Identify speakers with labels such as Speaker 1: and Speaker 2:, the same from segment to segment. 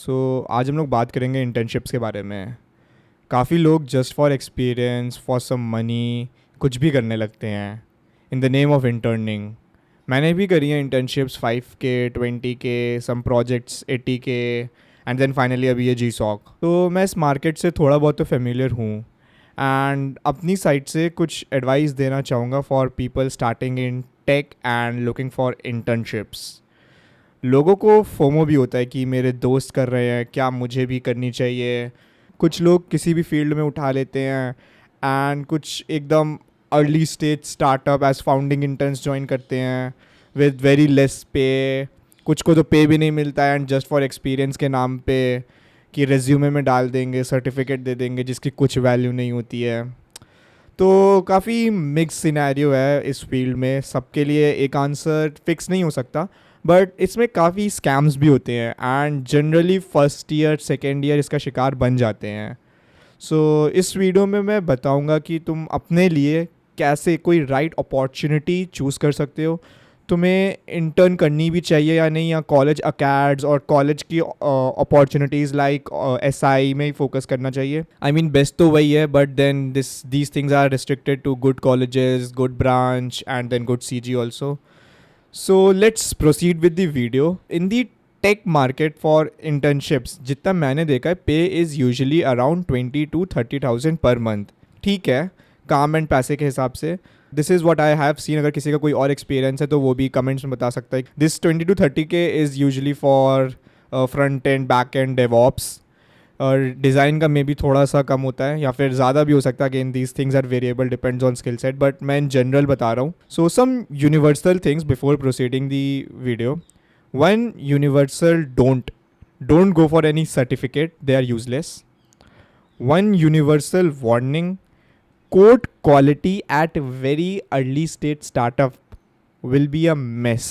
Speaker 1: आज हम लोग बात करेंगे इंटर्नशिप्स के बारे में। काफ़ी लोग just for experience for some money कुछ भी करने लगते हैं in the name of interning. मैंने भी करी है internships 5K 20K, some projects 80K and then finally अभी ये जी सॉक। तो मैं इस मार्केट से थोड़ा बहुत तो फेमिलियर हूँ एंड अपनी साइड से कुछ एडवाइस देना चाहूँगा for people starting in tech and looking for internships. लोगों को फोमो भी होता है कि मेरे दोस्त कर रहे हैं, क्या मुझे भी करनी चाहिए। कुछ लोग किसी भी फील्ड में उठा लेते हैं एंड कुछ एकदम early stage startup as founding interns join करते हैं विद वेरी लेस पे। कुछ को तो पे भी नहीं मिलता है एंड जस्ट फॉर एक्सपीरियंस के नाम पे कि रेज्यूमे में डाल देंगे, सर्टिफिकेट दे देंगे जिसकी कुछ वैल्यू नहीं होती है। तो काफ़ी मिक्स सिनेरियो है इस फील्ड में, सबके लिए एक आंसर फिक्स नहीं हो सकता। बट इसमें काफ़ी स्कैम्स भी होते हैं and generally first year second year इसका शिकार बन जाते हैं। इस वीडियो में मैं बताऊंगा कि तुम अपने लिए कैसे कोई राइट अपॉर्चुनिटी चूज़ कर सकते हो, तुम्हें इंटर्न करनी भी चाहिए या नहीं, या कॉलेज अकेड्स और कॉलेज की अपॉर्चुनिटीज़ लाइक SI में ही फोकस करना चाहिए। आई मीन बेस्ट तो वही है, but then these things are restricted to good colleges, good branch and then good CG also. So let's proceed with the video. In the tech market for internships, जितना मैंने देखा है, पे is usually around 20 to 30,000 per month. ठीक है, काम and पैसे के हिसाब से this is what I have seen. अगर किसी का कोई और एक्सपीरियंस है तो वो भी कमेंट्स में बता सकता है। This 20 to 30K is usually for front end back and DevOps, और डिज़ाइन का मे भी थोड़ा सा कम होता है या फिर ज़्यादा भी हो सकता है। Again these things are variable, depends on skill set, but मैं इन जनरल बता रहा हूँ। So some universal things before proceeding the video. One universal, don't go for any certificate, they are useless. One universal warning, code quality at very early stage startup will be a mess.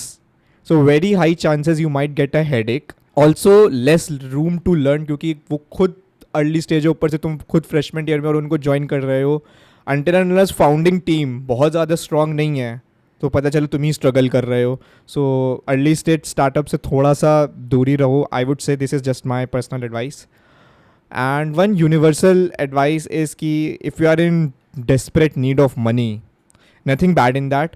Speaker 1: So very high chances you might get a headache. Also less room to learn, क्योंकि वो खुद early stage है, ऊपर से तुम खुद फ्रेशमेंट year में और उनको ज्वाइन कर रहे हो। अनटिल अनलेस फाउंडिंग टीम बहुत ज़्यादा स्ट्रॉन्ग नहीं है तो पता चले तुम ही स्ट्रगल कर रहे हो। सो अर्ली स्टेज स्टार्टअप से थोड़ा सा दूरी रहो। I would say this is just my personal advice. And one universal advice is कि if you are in desperate need of money, nothing bad in that,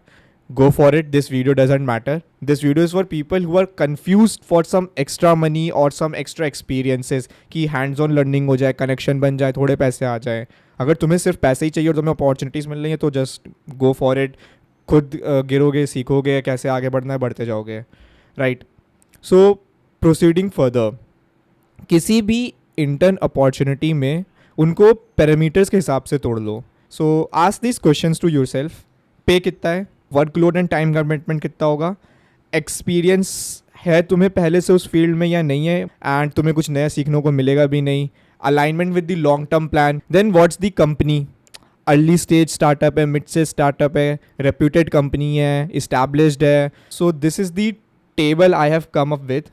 Speaker 1: go for it. This video doesn't matter. This video is for people who are confused for some extra money or some extra experiences कि hands on learning हो जाए, connection बन जाए, थोड़े पैसे आ जाए। अगर तुम्हें सिर्फ पैसे ही चाहिए और तुम्हें अपॉर्चुनिटीज़ मिल रही हैं तो जस्ट गो फॉर इट। खुद गिरोगे, सीखोगे कैसे आगे बढ़ना है, बढ़ते जाओगे, राइट। सो प्रोसीडिंग फर्दर, किसी भी इंटर्न अपॉर्चुनिटी में उनको पैरामीटर्स के हिसाब से तोड़ लो। So ask this questions to yourself. Pay कितना है, वर्कलोड एंड टाइम कमिटमेंट कितना होगा, एक्सपीरियंस है तुम्हें पहले से उस फील्ड में या नहीं है, एंड तुम्हें कुछ नया सीखने को मिलेगा भी नहीं, alignment with the long term plan. Then what's the company, early stage startup है, मिड स्टेज स्टार्टअप है, रेप्यूटेड कंपनी है, इस्टेब्लिश्ड है। So this is the table I have come up with.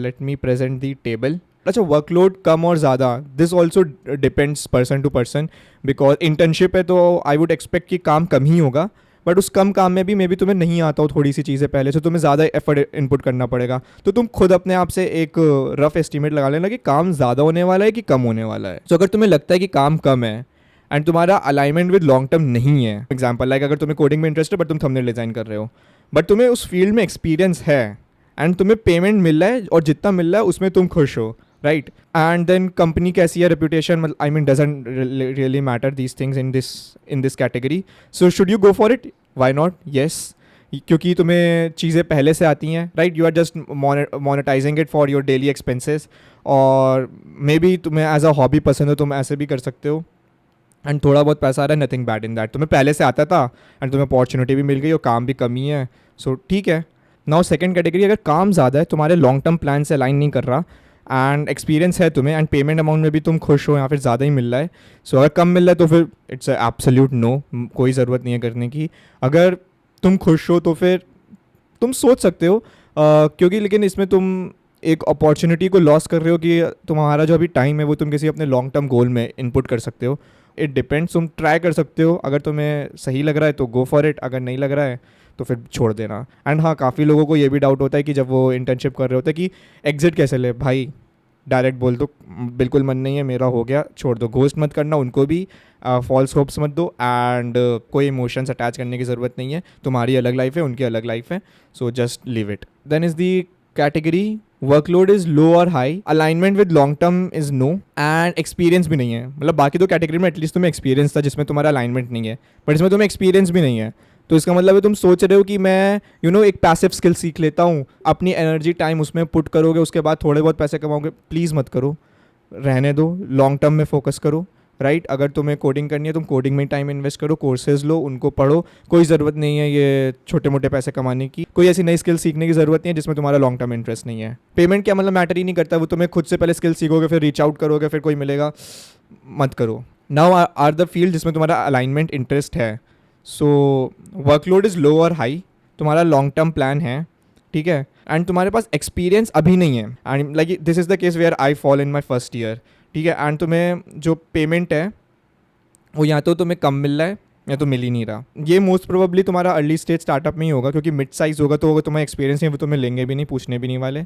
Speaker 1: Let me present the table. अच्छा, workload कम और ज़्यादा, this also depends person to person, because internship है तो आई वुड एक्सपेक्ट कि काम कम ही होगा, बट उस कम काम में भी मे बी तुम्हें नहीं आता हो थोड़ी सी चीज़ें पहले से, तुम्हें ज़्यादा एफर्ट इनपुट करना पड़ेगा। तो तुम खुद अपने आप से एक रफ एस्टिमेट लगा लेना कि काम ज़्यादा होने वाला है कि कम होने वाला है। तो अगर तुम्हें लगता है कि काम कम है एंड तुम्हारा अलाइनमेंट विद लॉन्ग टर्म नहीं है, एग्जाम्पल लाइक अगर तुम्हें कोडिंग में इंटरेस्ट है बट तुम थंबनेल डिज़ाइन कर रहे हो, बट तुम्हें उस फील्ड में एक्सपीरियंस है एंड तुम्हें पेमेंट मिल रहा है और जितना मिल रहा है उसमें तुम खुश हो, राइट। एंड देन कंपनी कैसी है, reputation, I mean doesn't really matter these things in this category. So should you go for it, why not, yes, क्योंकि तुम्हें चीज़ें पहले से आती हैं, right. You are just monetizing it for your daily expenses, और मे बी तुम्हें as a hobby पसंद हो, तुम ऐसे भी कर सकते हो एंड थोड़ा बहुत पैसा आ रहा है, नथिंग बैड इन दैट। तुम्हें पहले से आता था एंड तुम्हें अपॉर्चुनिटी भी मिल गई और काम भी कम ही है, सो ठीक है। नाउ सेकंड कैटेगरी, अगर काम ज़्यादा है, तुम्हारे लॉन्ग टर्म प्लान से अलाइन नहीं कर रहा एंड एक्सपीरियंस है तुम्हें एंड पेमेंट अमाउंट में भी तुम खुश हो या फिर ज़्यादा ही मिल रहा है, सो अगर कम मिल रहा है तो फिर इट्स एब्सोल्यूट नो, कोई ज़रूरत नहीं है करने की। अगर तुम खुश हो तो फिर तुम सोच सकते हो, क्योंकि लेकिन इसमें तुम एक अपॉर्चुनिटी को लॉस कर रहे हो कि तुम्हारा जो अभी टाइम है वो तुम किसी अपने लॉन्ग टर्म गोल में इनपुट कर सकते हो। इट डिपेंड्स, तुम ट्राई कर सकते हो, अगर तुम्हें सही लग रहा है तो गो फॉर इट, अगर नहीं लग रहा है तो फिर छोड़ देना। एंड हाँ, काफ़ी लोगों को ये भी डाउट होता है कि जब वो इंटर्नशिप कर रहे होते हैं कि एग्जिट कैसे ले भाई। डायरेक्ट बोल दो बिल्कुल मन नहीं है मेरा, हो गया, छोड़ दो। घोस्ट मत करना उनको भी, फॉल्स होप्स मत दो, एंड कोई इमोशंस अटैच करने की ज़रूरत नहीं है। तुम्हारी अलग लाइफ है, उनकी अलग लाइफ है, so just live it. Then is the category workload is low और high, alignment with long term is no, and experience भी नहीं है। मतलब बाकी दो कैटेगरी में एटलीस्ट तुम्हें एक्सपीरियंस था जिसमें तुम्हारा अलाइनमेंट नहीं है, बट इसमें तुम्हें एक्सपीरियंस भी नहीं है। तो इसका मतलब है तुम सोच रहे हो कि मैं एक पैसिव स्किल सीख लेता हूँ, अपनी एनर्जी टाइम उसमें पुट करोगे, उसके बाद थोड़े बहुत पैसे कमाओगे। प्लीज़ मत करो, रहने दो, लॉन्ग टर्म में फोकस करो, राइट। अगर तुम्हें कोडिंग करनी है तुम कोडिंग में टाइम इन्वेस्ट करो, कोर्सेज लो, उनको पढ़ो। कोई ज़रूरत नहीं है ये छोटे मोटे पैसे कमाने की, कोई ऐसी नई स्किल सीखने की ज़रूरत नहीं है जिसमें तुम्हारा लॉन्ग टर्म इंटरेस्ट नहीं है। पेमेंट क्या मतलब मैटर ही नहीं करता, वो तुम्हें खुद से पहले स्किल सीखोगे, फिर रीच आउट करोगे, फिर कोई मिलेगा। मत करो। नाउ आर द फील्ड जिसमें तुम्हारा अलाइनमेंट इंटरेस्ट है। सो वर्कलोड इज़ लो और हाई, तुम्हारा लॉन्ग टर्म प्लान है, ठीक है, एंड तुम्हारे पास एक्सपीरियंस अभी नहीं है, and like this is the case where I fall in my first year, ठीक है। एंड तुम्हें जो पेमेंट है वो या तो तुम्हें कम मिल रहा है या तो मिल ही नहीं रहा। ये मोस्ट प्रोबेबली तुम्हारा अर्ली स्टेज स्टार्टअप में ही होगा, क्योंकि मिड साइज़ होगा तो अगर तुम्हें एक्सपीरियंस नहीं है वो तुम्हें लेंगे भी नहीं, पूछने भी नहीं वाले।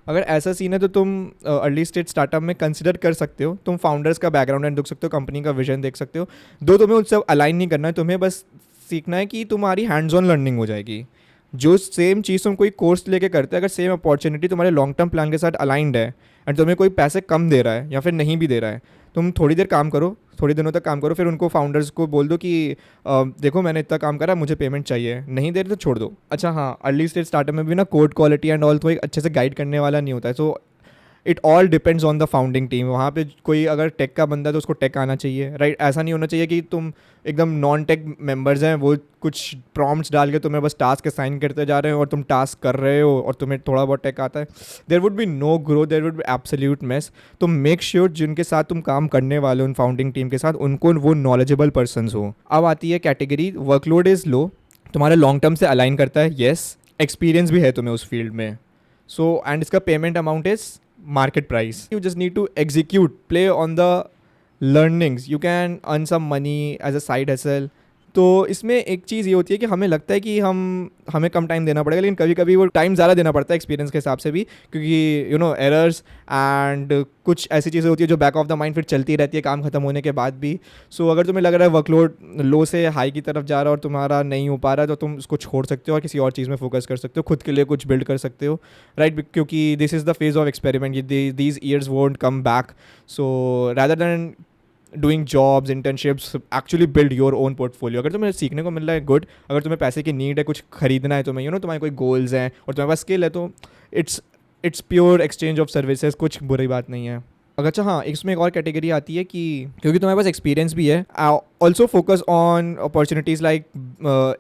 Speaker 1: अगर ऐसा सीन है तो तुम अर्ली स्टेज स्टार्टअप में कंसिडर कर सकते हो, तुम फाउंडर्स का बैकग्राउंड एंड देख सकते हो, कंपनी का विजन देख सकते हो। दो तुम्हें उससे अलाइन नहीं करना है, तुम्हें बस सीखना है कि तुम्हारी हैंड्स ऑन लर्निंग हो जाएगी। जो सेम चीज़ तुम कोई कोर्स लेके करते हैं, अगर सेम अपॉर्चुनिटी तुम्हारे लॉन्ग टर्म प्लान के साथ अलाइंड है एंड तुम्हें कोई पैसे कम दे रहा है या फिर नहीं भी दे रहा है, तुम थोड़ी देर काम करो, थोड़ी दिनों तक काम करो, फिर उनको फाउंडर्स को बोल दो कि देखो मैंने इतना काम करा, मुझे पेमेंट चाहिए, नहीं दे रहे तो छोड़ दो। अच्छा हाँ, अर्ली स्टेज स्टार्टअप में भी ना कोड क्वालिटी एंड ऑल तो एक अच्छे से गाइड करने वाला नहीं होता है। So it all depends on the founding team. वहाँ पे कोई अगर टेक का बंदा है तो उसको टेक आना चाहिए, राइट। ऐसा नहीं होना चाहिए कि तुम एकदम नॉन टेक मेंबर्स हैं, वो कुछ प्रॉम्प्ट्स डाल के तुम्हें बस टास्क असाइन करते जा रहे हो और तुम टास्क कर रहे हो और तुम्हें थोड़ा बहुत टेक आता है। There would be no growth, there would be absolute mess. तो मेक श्योर जिनके साथ तुम काम करने वाले हो उन फाउंडिंग टीम के साथ, उनको वो नॉलेजेबल पर्सनस हो। अब आती है कैटेगरी वर्कलोड इज़ लो, तुम्हारा लॉन्ग टर्म से अलाइन करता है, येस, एक्सपीरियंस भी है तुम्हें उस फील्ड में। सो एंड इसका payment amount is market price. You just need to execute, play on the learnings. You can earn some money as a side hustle. तो इसमें एक चीज़ ये होती है कि हमें लगता है कि हमें कम टाइम देना पड़ेगा, लेकिन कभी कभी वो टाइम ज़्यादा देना पड़ता है एक्सपीरियंस के हिसाब से भी, क्योंकि एरर्स एंड कुछ ऐसी चीज़ें होती है जो बैक ऑफ द माइंड फिर चलती रहती है काम खत्म होने के बाद भी। सो अगर तुम्हें लग रहा है वर्कलोड लो से हाई की तरफ जा रहा है और तुम्हारा नहीं हो पा रहा है, तो तुम उसको छोड़ सकते हो और किसी और चीज़ में फोकस कर सकते हो, खुद के लिए कुछ बिल्ड कर सकते हो, राइट। क्योंकि this is the phase of experiment, these years won't come back. So rather than doing jobs, internships, actually build your own portfolio. अगर तुम्हें सीखने को मिल रहा है, गुड। अगर तुम्हें पैसे की नीड है, कुछ खरीदना है तुम्हें, तुम्हारे कोई गोल्स हैं और तुम्हारे पास स्किल है, तो it's pure exchange of services, कुछ बुरी बात नहीं है। अच्छा हाँ, इसमें एक और कैटेगरी आती है कि क्योंकि तुम्हारे पास एक्सपीरियंस भी है, also focus on opportunities like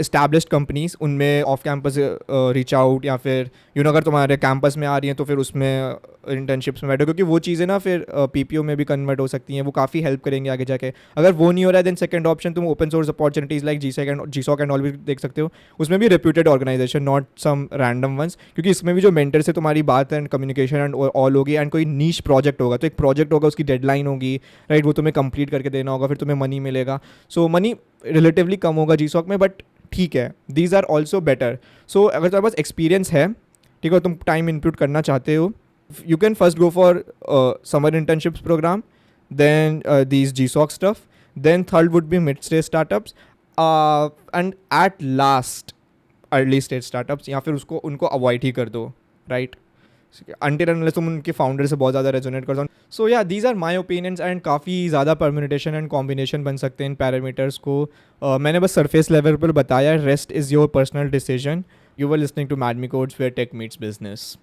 Speaker 1: established companies, उनमें ऑफ कैंपस रीच आउट, या फिर अगर तुम्हारे कैंपस में आ रही हैं तो फिर उसमें इंटर्नशिप्स में बैठो, क्योंकि वो चीज़ें ना फिर पीपीओ में भी कन्वर्ट हो सकती हैं, वो काफ़ी हेल्प करेंगे आगे जाके। अगर वो नहीं हो रहा है, देन सेकंड ऑप्शन तुम open source opportunities like GSoC and all भी देख सकते हो। उसमें भी reputed organisation, not some random ones, क्योंकि इसमें भी जो मेंटर से तुम्हारी बात एंड कम्युनिकेशन एंड ऑल होगी, एंड कोई नीश प्रोजेक्ट होगा, तो एक प्रोजेक्ट होगा, उसकी डेडलाइन होगी, राइट, वो तुम्हें कंप्लीट करके देना होगा, फिर तुम्हें मनी मिलेगा। सो मनी रिलेटिवली कम होगा जीसॉक में, बट ठीक है, दीज आर ऑल्सो बेटर। सो अगर तुम्हारे पास एक्सपीरियंस है, ठीक है, तुम टाइम इनपुट करना चाहते हो, you can first go for summer internships program, then these GSOC stuff, then third would be mid-stage startups, and at last early stage startups, या फिर उनको avoid ही कर दो, right? Until unless तुम उनके फाउंडर से बहुत ज़्यादा रेजोनेट करते हो। सो या these are my opinions, and काफ़ी ज़्यादा परम्यूटेशन एंड कॉम्बिनेशन बन सकते हैं इन पैरामीटर्स को। मैंने बस सरफेस लेवल पर बताया, rest is your personal decision. You were listening to Madame codes where tech meets business.